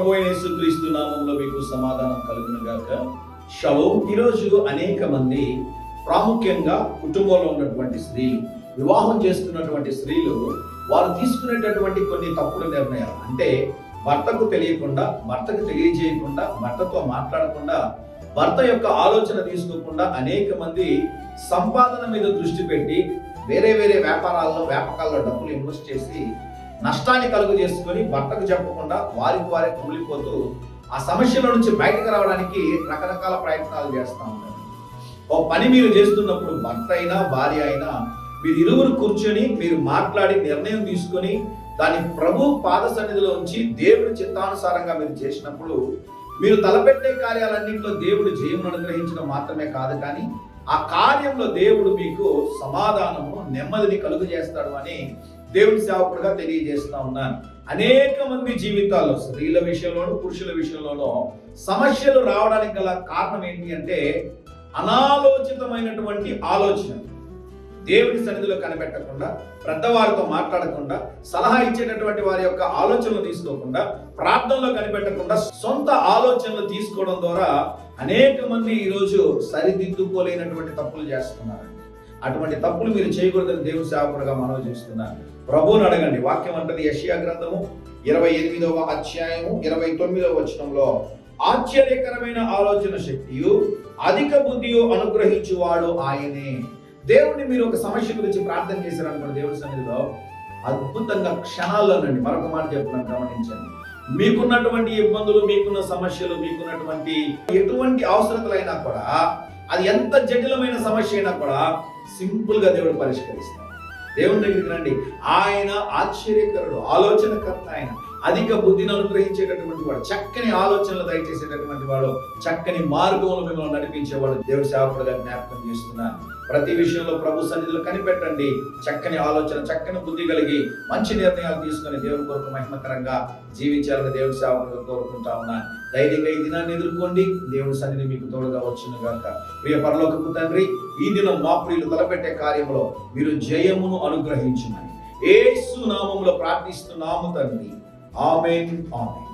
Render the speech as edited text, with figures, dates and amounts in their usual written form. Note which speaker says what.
Speaker 1: ప్రభు అయిన యేసుక్రీస్తు నామములో మీకు సమాధానం కలుగును గాక. షలోమ్. ఈరోజు అనేక మంది, ప్రాముఖ్యంగా కుటుంబంలో ఉన్నటువంటి స్త్రీలు, వివాహం చేస్తున్నటువంటి స్త్రీలు, వారు తీసుకునేటటువంటి కొన్ని తప్పుడు నిర్ణయాలు, అంటే భర్తకు తెలియకుండా, భర్తకు తెలియజేయకుండా, భర్తతో మాట్లాడకుండా, భర్త యొక్క ఆలోచన తీసుకోకుండా అనేక మంది సంపాదన మీద దృష్టి పెట్టి వేరే వేరే వ్యాపకాల్లో డబ్బులు ఇన్వెస్ట్ చేసి నష్టాన్ని కలుగు చేసుకొని భర్తకు చెప్పకుండా వారికి వారే కుమిలిపోతూ ఆ సమస్యల నుంచి బయటకు రావడానికి రకరకాల ప్రయత్నాలు చేస్తూ ఉంటారు. ఓ పని మీరు చేస్తున్నప్పుడు భర్త అయినా భార్య అయినా మీరు ఇరువురు కూర్చొని మీరు మాట్లాడి నిర్ణయం తీసుకొని దాన్ని ప్రభు పాద సన్నిధిలో ఉంచి దేవుడి చిత్తానుసారంగా మీరు చేసినప్పుడు మీరు తలపెట్టే కార్యాలన్నింటిలో దేవుడు జయమును అనుగ్రహించడం మాత్రమే కాదు, కానీ ఆ కార్యంలో దేవుడు మీకు సమాధానము, నెమ్మదిని కలుగు చేస్తాడు అని దేవుని సేవకుడుగా తెలియజేస్తా ఉన్నాను. అనేక మంది జీవితాల్లో, స్త్రీల విషయంలోనూ పురుషుల విషయంలోనూ సమస్యలు రావడానికి గల కారణం ఏంటి అంటే అనాలోచితమైనటువంటి ఆలోచన. దేవుని సన్నిధిలో కనిపెట్టకుండా, పెద్దవారితో మాట్లాడకుండా, సలహా ఇచ్చేటటువంటి వారి యొక్క ఆలోచనలు తీసుకోకుండా, ప్రార్థనలో కనిపెట్టకుండా సొంత ఆలోచనలు తీసుకోవడం ద్వారా అనేక మంది ఈరోజు సరిదిద్దుకోలేనటువంటి తప్పులు చేస్తున్నారు. అటువంటి తప్పులు మీరు చేయకూడదని దేవుని సేవకుడుగా మనవి చేస్తున్నాను. ప్రభువుని అడగండి. వాక్యం అంటది, యెషయా గ్రంథము 28వ అధ్యాయము 29వ వచనంలో, ఆశ్చర్యకరమైన ఆలోచన శక్తియు అధిక బుద్ధియు అనుగ్రహించువాడు ఆయనే. దేవుడిని మీరు ఒక సమస్య గురించి ప్రార్థన చేశారనుకోండి, దేవుడి సన్నిధిలో అద్భుతంగా క్షణాల్లోనండి, మరొక మాట చెప్తున్నాను, గమనించండి. మీకున్నటువంటి ఇబ్బందులు, మీకున్న సమస్యలు, మీకున్నటువంటి ఎటువంటి అవసరతలైనా కూడా, అది ఎంత జటిలమైన సమస్య అయినా కూడా సింపుల్ గా దేవుడు పరిష్కరిస్తాడు. దేవుని దగ్గరికి రండి. ఆయన ఆశ్చర్యకరుడు, ఆలోచనకర్త, ఆయన అధిక బుద్ధిని అనుగ్రహించేటటువంటి వాడు, చక్కని ఆలోచనలు దయచేసేటటువంటి వాడు, చక్కని మార్గంలో మిమ్మల్ని నడిపించేవాడు. దేవుడి సేవకుడుగా జ్ఞాపకం చేస్తున్నాను. ప్రతి విషయంలో ప్రభు సన్నిధిలో కనిపెట్టండి. చక్కని ఆలోచన, చక్కని బుద్ధి కలిగి మంచి నిర్ణయాలు తీసుకొని దేవుని కొరకు మహిమకరంగా జీవించాలని దేవుడి సేవకుడుగా కోరుకుంటా ఉన్నాను. ధైర్యంగా ఈ దినాన్ని ఎదుర్కోండి. దేవుని సన్నిధి మీకు తోడుగా వచ్చును గాక. ప్రియ పరలోకపు తండ్రి, ఈ దినం మా ప్రియులు తలపెట్టే కార్యంలో మీరు జయమును అనుగ్రహించుమని యేసు నామములో ప్రార్థిస్తున్నాము తండ్రి. ఆమేన్, ఆమేన్.